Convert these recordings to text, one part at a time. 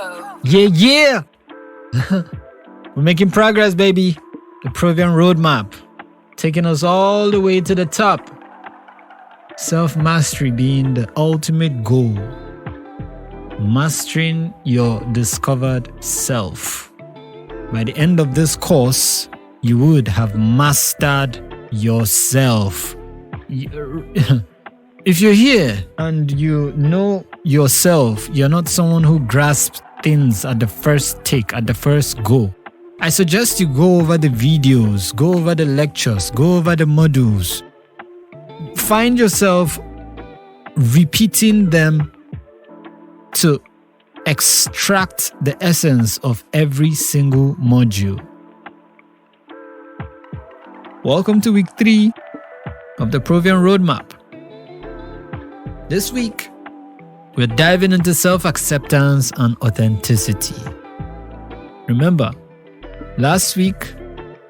Provoe. Yeah. We're making progress, baby. The Provian Roadmap, taking us all the way to the top. Self-mastery being the ultimate goal. Mastering your discovered self. By the end of this course, you would have mastered yourself. If you're here and you know yourself, you're not someone who grasps things at the first take, at the first go. I suggest you go over the videos, go over the lectures, go over the modules. Find yourself repeating them to extract the essence of every single module. Welcome to week 3 of the Provian Roadmap. This week, we're diving into self-acceptance and authenticity. Remember, last week,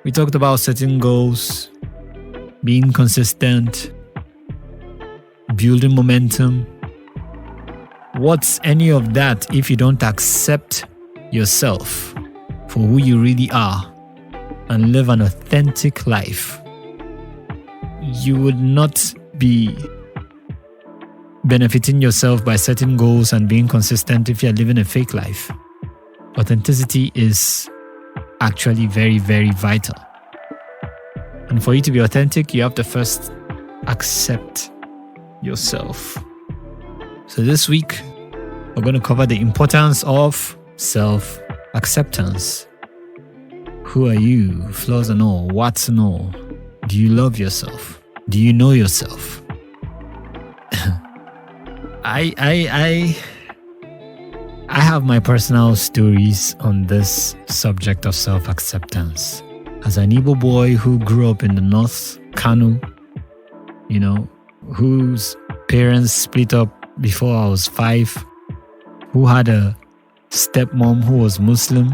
we talked about setting goals, being consistent, building momentum. What's any of that if you don't accept yourself for who you really are and live an authentic life? You would not be benefiting yourself by setting goals and being consistent if you're living a fake life. Authenticity is actually very, very vital. And for you to be authentic, you have to first accept yourself. So this week, we're going to cover the importance of self-acceptance. Who are you? Flaws and all. What's and all? Do you love yourself? Do you know yourself? I have my personal stories on this subject of self-acceptance. As an Igbo boy who grew up in the North, Kano, whose parents split up before I was 5, who had a stepmom who was Muslim,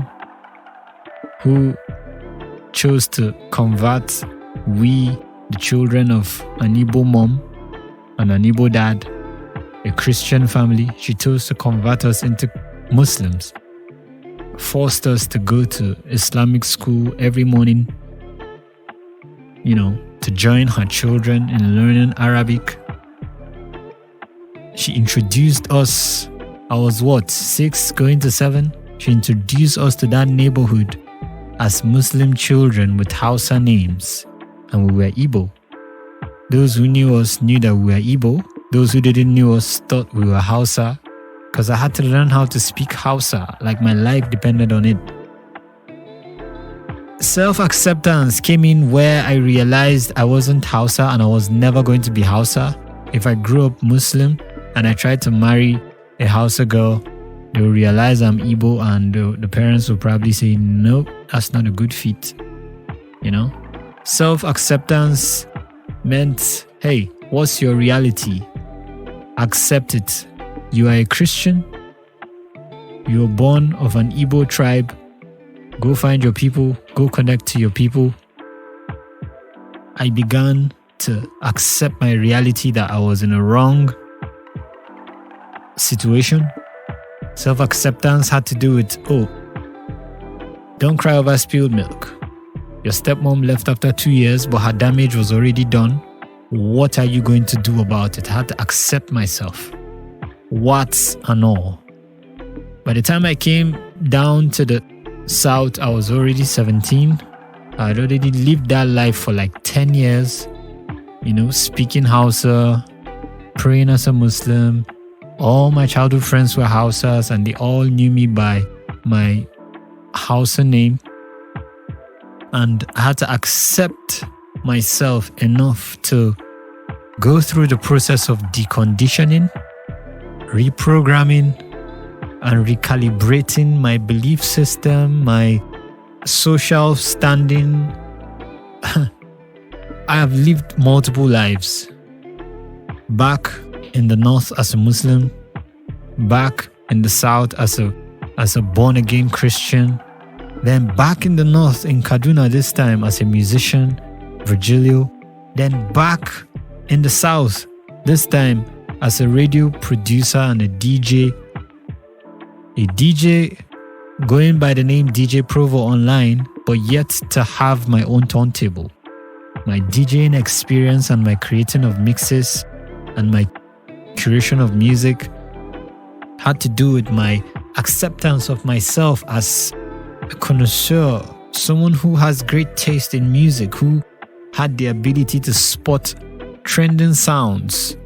who chose to convert we, the children of an Igbo mom and an Igbo dad, a Christian family. She chose to convert us into Muslims, forced us to go to Islamic school every morning, to join her children in learning Arabic. She introduced us, I was 6 going to 7? She introduced us to that neighborhood as Muslim children with Hausa names, and we were Igbo. Those who knew us knew that we were Igbo. Those who didn't know us thought we were Hausa, because I had to learn how to speak Hausa, like my life depended on it. Self-acceptance came in where I realized I wasn't Hausa and I was never going to be Hausa. If I grew up Muslim and I tried to marry a Hausa girl, they'll realize I'm Igbo, and the parents will probably say, nope, that's not a good fit. Self-acceptance meant, hey, what's your reality? Accept it. You are a Christian. You were born of an Igbo tribe. Go find your people. Go connect to your people. I began to accept my reality that I was in a wrong situation. Self-acceptance had to do with, don't cry over spilled milk. Your stepmom left after 2 years, but her damage was already done. What are you going to do about it? I had to accept myself. What's and all. By the time I came down to the South, I was already 17. I had already lived that life for like 10 years. Speaking Hausa, praying as a Muslim. All my childhood friends were Hausas and they all knew me by my Hausa name. And I had to accept myself enough to go through the process of deconditioning, reprogramming, and recalibrating my belief system, my social standing. I have lived multiple lives. Back in the North as a Muslim, back in the South as a born-again Christian, then back in the North in Kaduna this time as a musician, Virgilio, then back in the South this time as a radio producer and a DJ, a DJ going by the name DJ Provoe online, but yet to have my own turntable. My DJing experience and my creating of mixes and my curation of music had to do with my acceptance of myself as a connoisseur, someone who has great taste in music, who had the ability to spot trending sounds.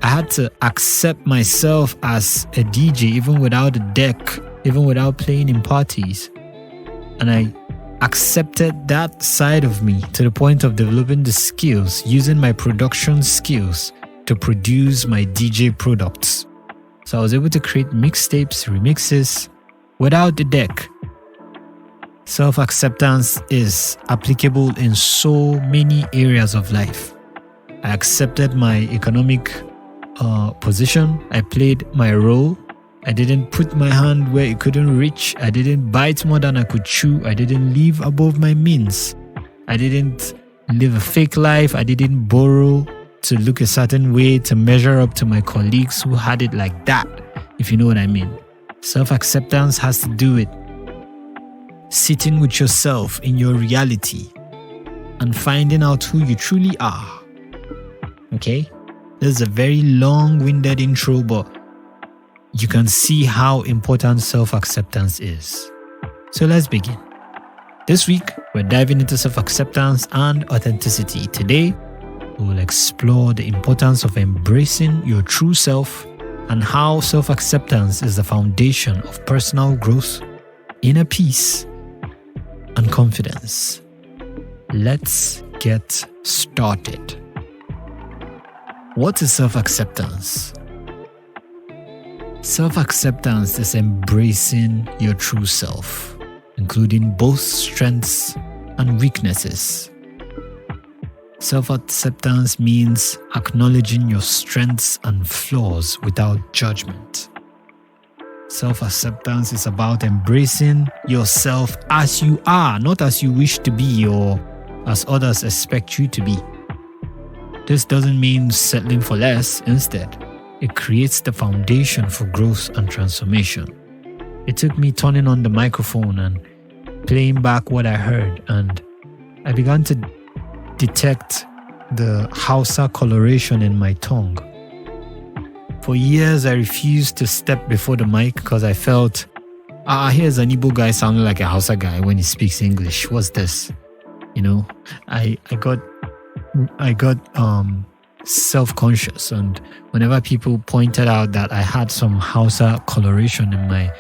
I had to accept myself as a DJ even without a deck, even without playing in parties. And I accepted that side of me to the point of developing the skills, using my production skills to produce my DJ products. So I was able to create mixtapes, remixes without the deck. Self-acceptance is applicable in so many areas of life. I accepted my economic position. I played my role. I didn't put my hand where it couldn't reach. I didn't bite more than I could chew. I didn't live above my means. I didn't live a fake life. I didn't borrow to look a certain way to measure up to my colleagues who had it like that, if you know what I mean. Self-acceptance has to do with sitting with yourself in your reality and finding out who you truly are. Okay? This is a very long-winded intro, but you can see how important self-acceptance is. So let's begin. This week, we're diving into self-acceptance and authenticity. Today, we will explore the importance of embracing your true self and how self-acceptance is the foundation of personal growth, inner peace, and confidence. Let's get started. What is self-acceptance? Self-acceptance is embracing your true self, including both strengths and weaknesses. Self-acceptance means acknowledging your strengths and flaws without judgment. Self-acceptance is about embracing yourself as you are, not as you wish to be or as others expect you to be. This doesn't mean settling for less. Instead, it creates the foundation for growth and transformation. It took me turning on the microphone and playing back what I heard, and I began to detect the Hausa coloration in my tongue. For years, I refused to step before the mic because I felt, here's an Igbo guy sounding like a Hausa guy when he speaks English. What's this? You know, I got self-conscious, and whenever people pointed out that I had some Hausa coloration in my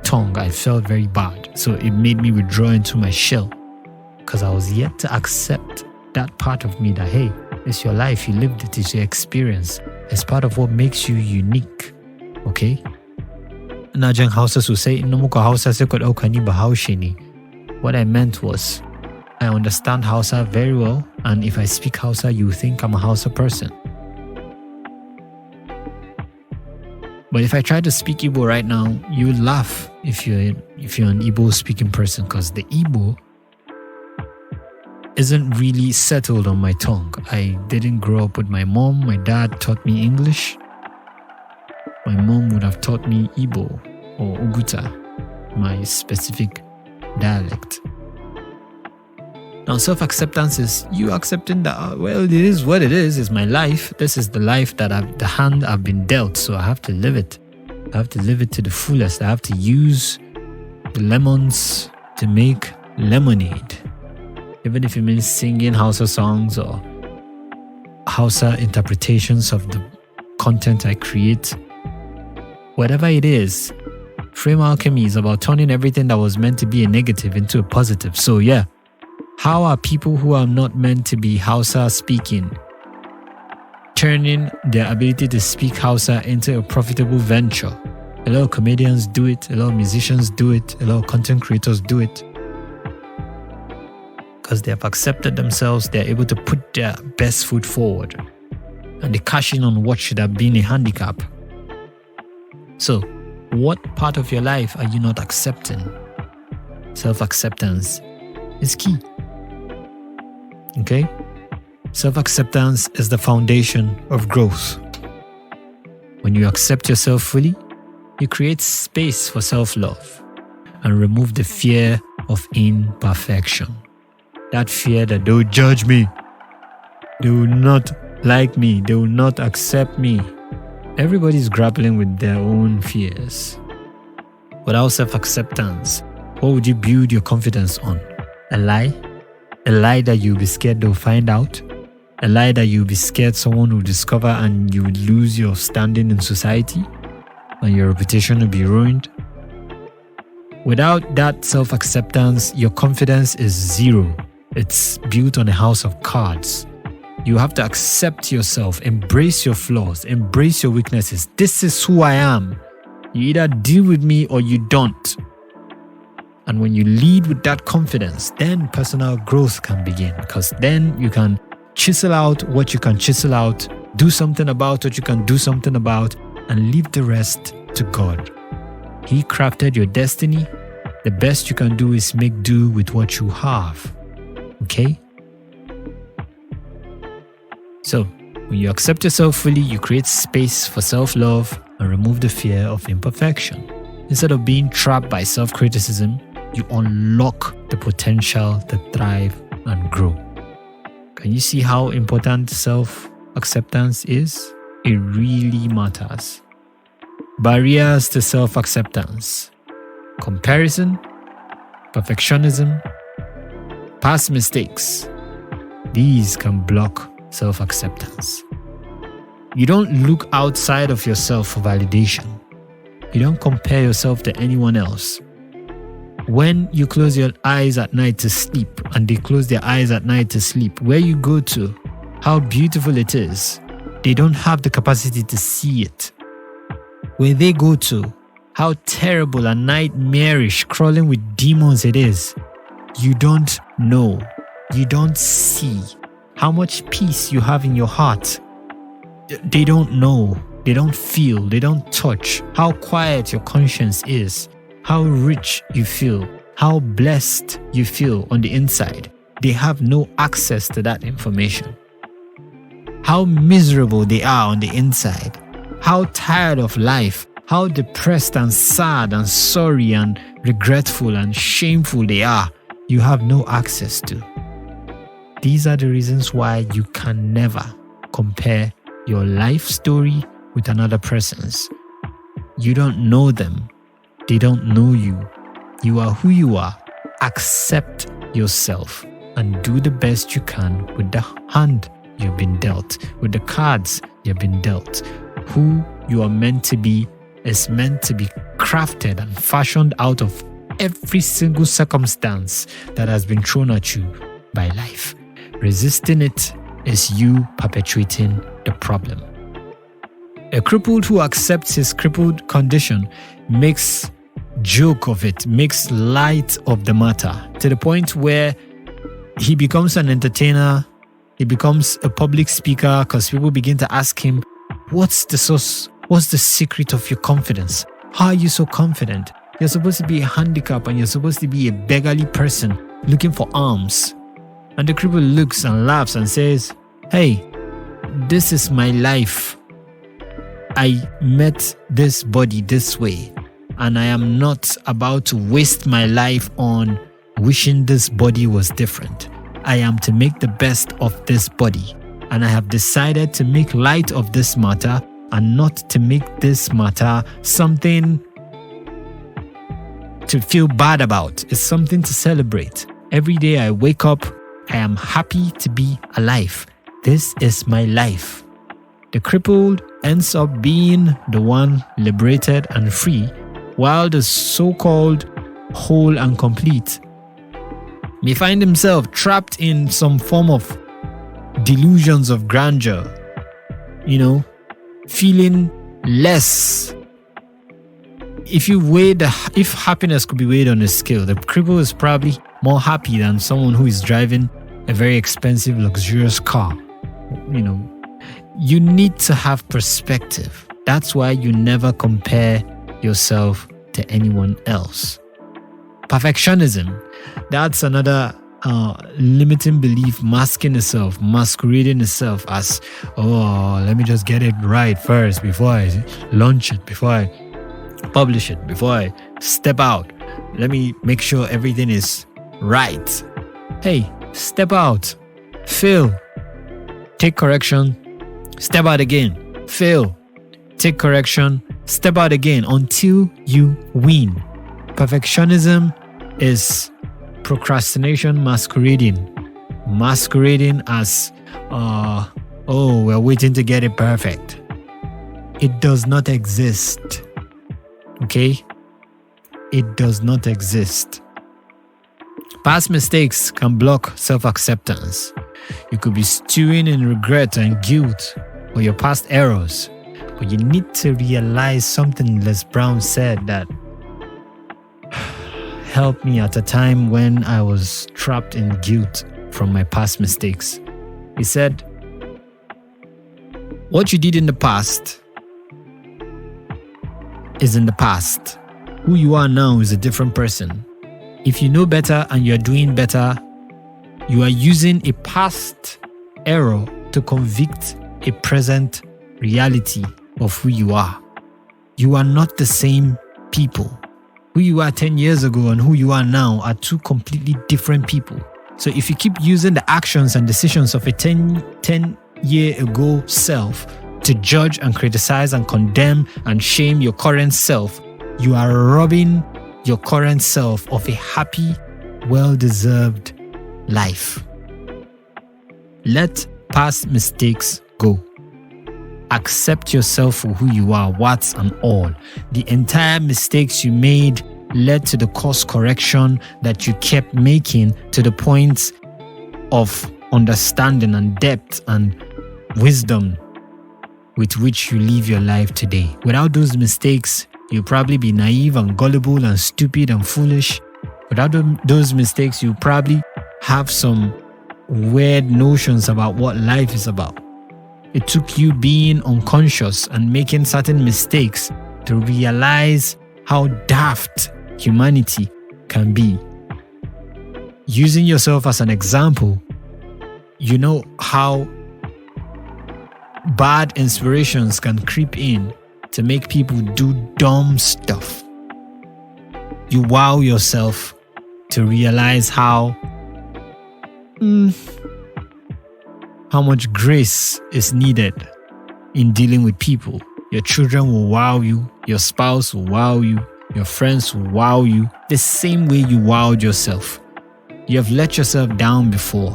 tongue, I felt very bad. So it made me withdraw into my shell because I was yet to accept that part of me that, hey, it's your life, you lived it, it's your experience. It's part of what makes you unique. Okay? Najang Hausa so say Nomuko Hausa sekot okani Bahaushe ni. What I meant was, I understand Hausa very well, and if I speak Hausa, you think I'm a Hausa person. But if I try to speak Igbo right now, you would laugh if you're an Igbo speaking person, because the Igbo isn't really settled on my tongue. I didn't grow up with my mom. My dad taught me English. My mom would have taught me Igbo or Uguta, my specific dialect. Now, self-acceptance is you accepting that, well, it is what it is. It's my life. This is the life the hand I've been dealt. So I have to live it. I have to live it to the fullest. I have to use the lemons to make lemonade. Even if it means singing Hausa songs or Hausa interpretations of the content I create. Whatever it is, Frame Alchemy is about turning everything that was meant to be a negative into a positive. So yeah, how are people who are not meant to be Hausa speaking turning their ability to speak Hausa into a profitable venture? A lot of comedians do it, a lot of musicians do it, a lot of content creators do it. Because they have accepted themselves, they're able to put their best foot forward. And they cash in on what should have been a handicap. So, what part of your life are you not accepting? Self-acceptance is key. Okay? Self-acceptance is the foundation of growth. When you accept yourself fully, you create space for self-love and remove the fear of imperfection. That fear that they will judge me, they will not like me, they will not accept me. Everybody's grappling with their own fears. Without self-acceptance, what would you build your confidence on? A lie? A lie that you'll be scared they'll find out? A lie that you'll be scared someone will discover and you would lose your standing in society and your reputation will be ruined? Without that self-acceptance, your confidence is zero. It's built on a house of cards. You have to accept yourself, embrace your flaws, embrace your weaknesses. This is who I am. You either deal with me or you don't. And when you lead with that confidence, then personal growth can begin, because then you can chisel out what you can chisel out, do something about what you can do something about, and leave the rest to God. He crafted your destiny. The best you can do is make do with what you have. Okay? So, when you accept yourself fully, you create space for self-love and remove the fear of imperfection. Instead of being trapped by self-criticism, you unlock the potential to thrive and grow. Can you see how important self-acceptance is? It really matters. Barriers to self-acceptance: comparison, perfectionism, past mistakes. These can block self-acceptance. You don't look outside of yourself for validation. You don't compare yourself to anyone else. When you close your eyes at night to sleep and they close their eyes at night to sleep, where you go to, how beautiful it is, they don't have the capacity to see it. Where they go to, how terrible and nightmarish, crawling with demons it is, you don't know. You don't see how much peace you have in your heart. They don't know, they don't feel, they don't touch how quiet your conscience is, how rich you feel, how blessed you feel on the inside. They have no access to that information. How miserable they are on the inside, how tired of life, how depressed and sad and sorry and regretful and shameful they are, you have no access to. These are the reasons why you can never compare your life story with another person's. You don't know them. They don't know you. You are who you are. Accept yourself and do the best you can with the hand you've been dealt, with the cards you've been dealt. Who you are meant to be is meant to be crafted and fashioned out of every single circumstance that has been thrown at you by life. Resisting it is you perpetuating the problem. A crippled who accepts his crippled condition makes joke of it, makes light of the matter, to the point where he becomes an entertainer, he becomes a public speaker, because people begin to ask him, what's the source? What's the secret of your confidence? How are you so confident? You're supposed to be a handicap and you're supposed to be a beggarly person looking for alms. And the cripple looks and laughs and says, hey, this is my life. I met this body this way, and I am not about to waste my life on wishing this body was different. I am to make the best of this body, and I have decided to make light of this matter and not to make this matter something to feel bad about. It's something to celebrate. Every day I wake up, I am happy to be alive. This is my life. The crippled ends up being the one liberated and free, while the so-called whole and complete may find himself trapped in some form of delusions of grandeur, feeling less. If happiness could be weighed on a scale, the cripple is probably more happy than someone who is driving a very expensive, luxurious car. You need to have perspective. That's why you never compare yourself to anyone else. Perfectionism, that's another limiting belief masquerading itself as, let me just get it right first before I launch it, before I publish it, before I step out, let me make sure everything is right. Hey, step out, fail, take correction, step out again, fail, take correction, step out again until you win. Perfectionism is procrastination masquerading as, we're waiting to get it perfect. It does not exist. Okay? It does not exist. Past mistakes can block self-acceptance. You could be stewing in regret and guilt for your past errors, but you need to realize something Les Brown said that helped me at a time when I was trapped in guilt from my past mistakes. He said, what you did in the past is in the past. Who you are now is a different person. If you know better and you're doing better, you are using a past error to convict a present reality of who you are. You are not the same people. Who you are 10 years ago and who you are now are two completely different people. So if you keep using the actions and decisions of a 10-year-ago self to judge and criticize and condemn and shame your current self, you are robbing your current self of a happy, well-deserved life. Let past mistakes go. Accept yourself for who you are, warts and all. The entire mistakes you made led to the course correction that you kept making to the point of understanding and depth and wisdom with which you live your life today. Without those mistakes, you'll probably be naive and gullible and stupid and foolish. Without those mistakes, you'll probably have some weird notions about what life is about. It took you being unconscious and making certain mistakes to realize how daft humanity can be. Using yourself as an example, you know how bad inspirations can creep in to make people do dumb stuff. You wow yourself to realize how much grace is needed in dealing with people. Your children will wow you, your spouse will wow you, your friends will wow you, the same way you wowed yourself. You have let yourself down before,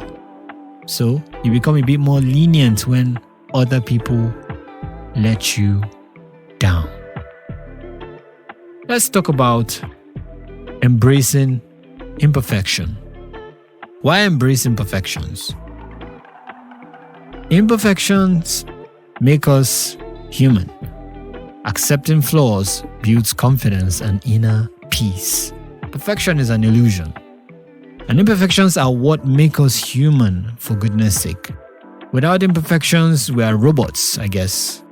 so you become a bit more lenient when other people let you down. Let's talk about embracing imperfection. Why embrace imperfections? Imperfections make us human. Accepting flaws builds confidence and inner peace. Perfection is an illusion. And imperfections are what make us human, for goodness sake. Without imperfections, we are robots, I guess.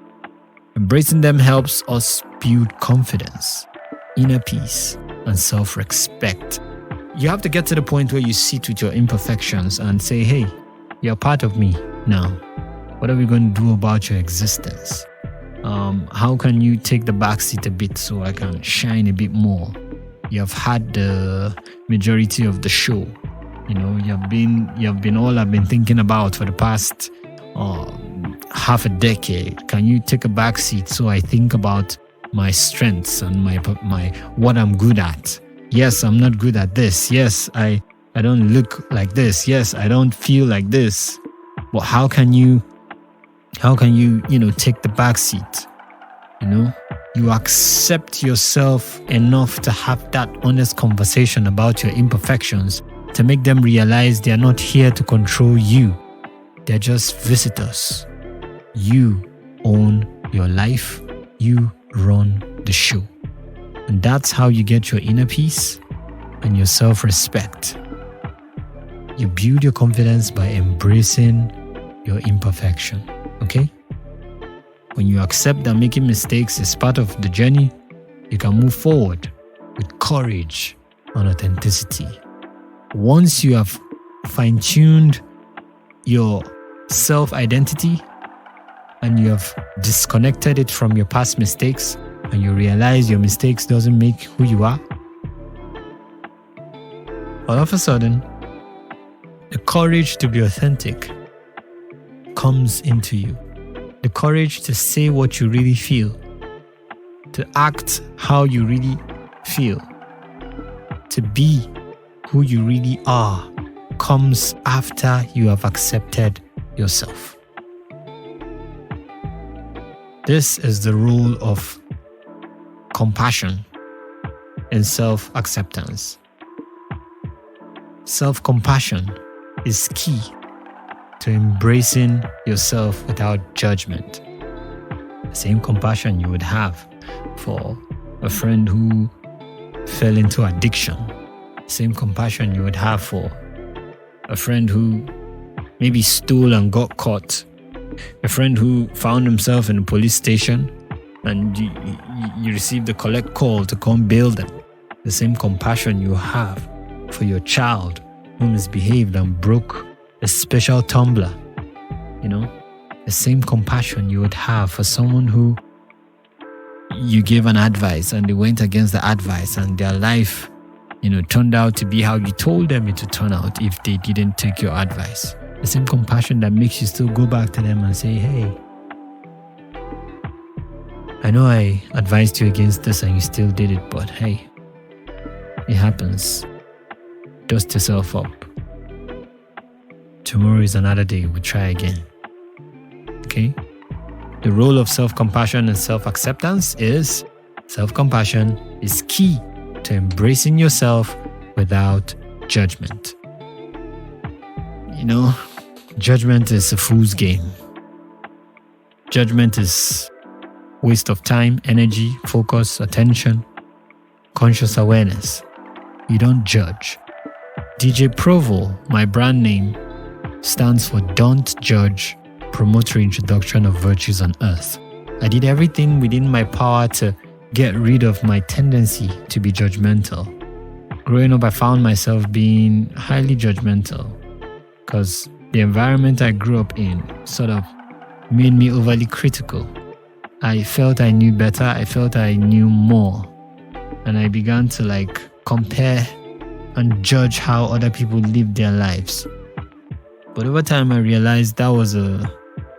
Embracing them helps us build confidence, inner peace, and self-respect. You have to get to the point where you sit with your imperfections and say, hey, you're part of me now. What are we going to do about your existence? How can you take the backseat a bit so I can shine a bit more? You have had the majority of the show. You know, you've been all I've been thinking about for the past half a decade. Can you take a backseat so I think about my strengths and my what I'm good at? Yes, I'm not good at this. Yes, I don't look like this. Yes, I don't feel like this. But how can you take the backseat? You accept yourself enough to have that honest conversation about your imperfections to make them realize they are not here to control you. They're just visitors. You own your life. You run the show. And that's how you get your inner peace and your self-respect. You build your confidence by embracing your imperfection. Okay? When you accept that making mistakes is part of the journey, you can move forward with courage and authenticity. Once you have fine-tuned your self-identity and you have disconnected it from your past mistakes, and you realize your mistakes doesn't make who you are, all of a sudden, the courage to be authentic comes into you. The courage to say what you really feel, to act how you really feel, to be who you really are, comes after you have accepted yourself. This is the role of compassion and self-acceptance. Self-compassion is key to embracing yourself without judgment. The same compassion you would have for a friend who fell into addiction. The same compassion you would have for a friend who maybe stole and got caught. A friend who found himself in a police station and you received a collect call to come bail them. The same compassion you have for your child who misbehaved and broke a special tumbler, the same compassion you would have for someone who you gave an advice and they went against the advice and their life, turned out to be how you told them it to turn out if they didn't take your advice. The same compassion that makes you still go back to them and say, hey, I know I advised you against this and you still did it, but hey, it happens. Dust yourself up. Tomorrow is another day. We'll try again. Okay? The role of self-compassion and self-acceptance is self-compassion is key to embracing yourself without judgment. Judgment is a fool's game. Judgment is waste of time, energy, focus, attention, conscious awareness. You don't judge. DJ Provoe, my brand name, stands for Don't Judge, Promote Reintroduction of Virtues on Earth. I did everything within my power to get rid of my tendency to be judgmental. Growing up, I found myself being highly judgmental because the environment I grew up in sort of made me overly critical. I felt I knew better, I felt I knew more, and I began to compare and judge how other people live their lives. But over time, I realized that was a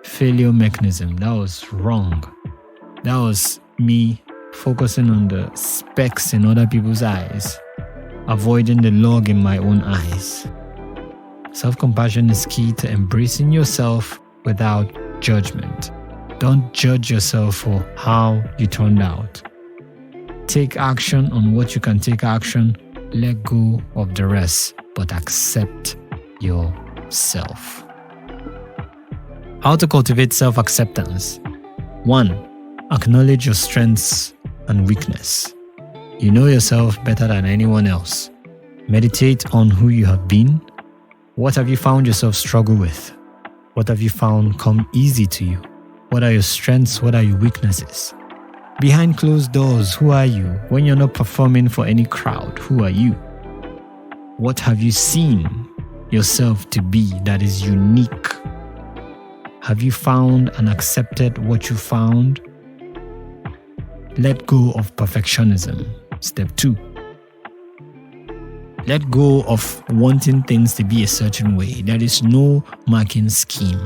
failure mechanism. That was wrong. That was me focusing on the specks in other people's eyes, avoiding the log in my own eyes. Self-compassion is key to embracing yourself without judgment. Don't judge yourself for how you turned out. Take action on what you can take action. Let go of the rest, but accept yourself. How to cultivate self-acceptance? 1. Acknowledge your strengths and weakness. You know yourself better than anyone else. Meditate on who you have been. What have you found yourself struggle with? What have you found come easy to you? What are your strengths? What are your weaknesses? Behind closed doors, who are you? When you're not performing for any crowd, who are you? What have you seen yourself to be that is unique? Have you found and accepted what you found? Let go of perfectionism. Step 2. Let go of wanting things to be a certain way. There is no marking scheme.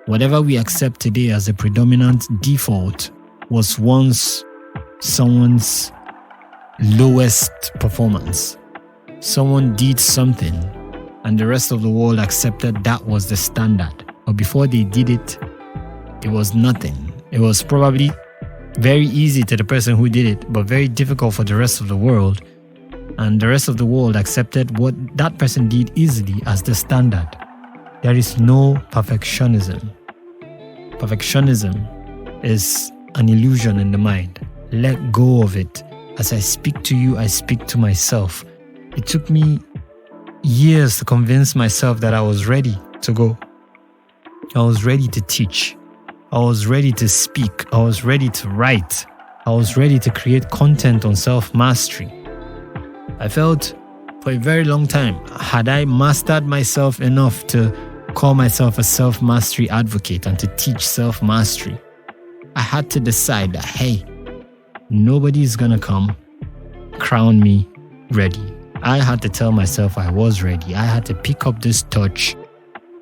Whatever we accept today as a predominant default was once someone's lowest performance. Someone did something and the rest of the world accepted that was the standard. But before they did it, it was nothing. It was probably very easy to the person who did it, but very difficult for the rest of the world. And the rest of the world accepted what that person did easily as the standard. There is no perfectionism. Perfectionism is an illusion in the mind. Let go of it. As I speak to you, I speak to myself. It took me years to convince myself that I was ready to go. I was ready to teach. I was ready to speak. I was ready to write. I was ready to create content on self-mastery. I felt for a very long time, had I mastered myself enough to call myself a self-mastery advocate and to teach self-mastery, I had to decide that, hey, Nobody's gonna come crown me ready. I had to tell myself I was ready. I had to pick up this torch,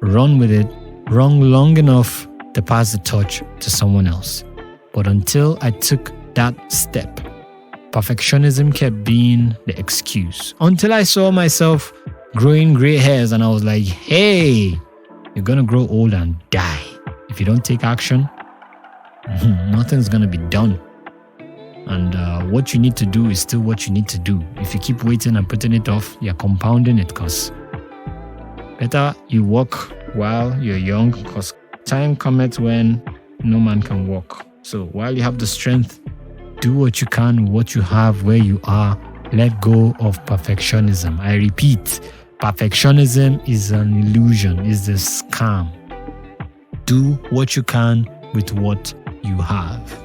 run with it, run long enough to pass the torch to someone else. But until I took that step, perfectionism kept being the excuse. Until I saw myself growing gray hairs and I was like, hey, you're gonna grow old and die. If you don't take action, nothing's gonna be done. And what you need to do is still what you need to do. If you keep waiting and putting it off, you're compounding it, because better you walk while you're young, because time cometh when no man can walk. So while you have the strength, do what you can, what you have, where you are. Let go of perfectionism. I repeat, perfectionism is an illusion, is a scam. Do what you can with what you have.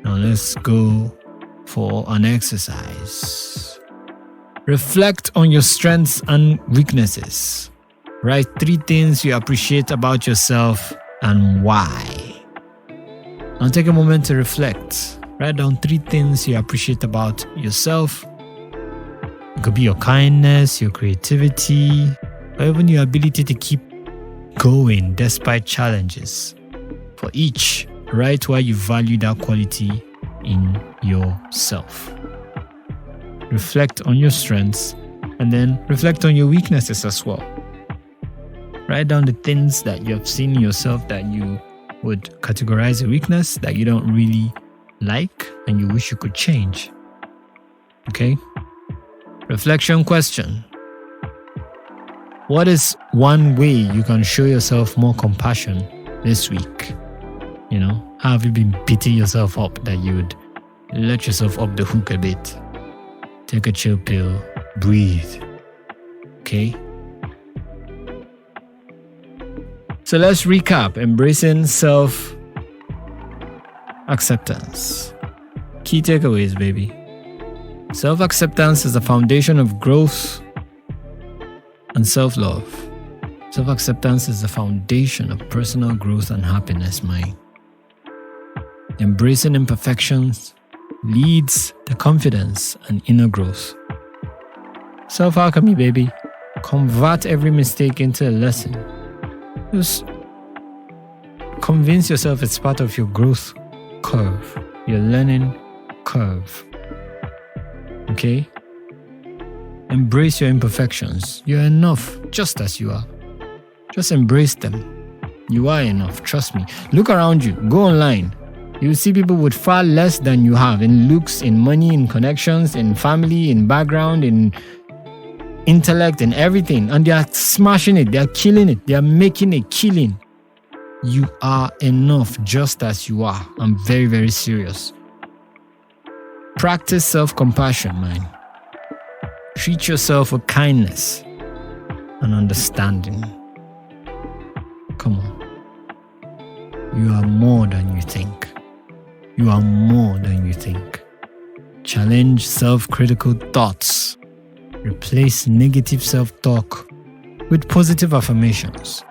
Now let's go for an exercise. Reflect on your strengths and weaknesses. Write 3 things you appreciate about yourself and why. Now take a moment to reflect. Write down 3 things you appreciate about yourself. It could be your kindness, your creativity, or even your ability to keep going despite challenges. For each, write why you value that quality in yourself. Reflect on your strengths and then reflect on your weaknesses as well. Write down the things that you have seen in yourself that you would categorize a weakness, that you don't really like and you wish you could change. Okay? Reflection question. What is one way you can show yourself more compassion this week? How have you been beating yourself up that you would let yourself off the hook a bit? Take a chill pill, breathe. Okay? So let's recap. Embracing self-acceptance. Key takeaways, baby. Self-acceptance is the foundation of growth and self-love. Self-acceptance is the foundation of personal growth and happiness, man. Embracing imperfections leads to confidence and inner growth. Self-alchemy, baby. Convert every mistake into a lesson. Just convince yourself it's part of your growth curve, your learning curve. Okay? Embrace your imperfections. You're enough just as you are. Just embrace them. You are enough, trust me. Look around you, go online. You will see people with far less than you have in looks, in money, in connections, in family, in background, in intellect, in everything. And they are smashing it, they are killing it, they are making a killing. You are enough just as you are. I'm very, very serious. Practice self-compassion, man. Treat yourself with kindness and understanding. Come on. You are more than you think. You are more than you think. Challenge self-critical thoughts. Replace negative self-talk with positive affirmations.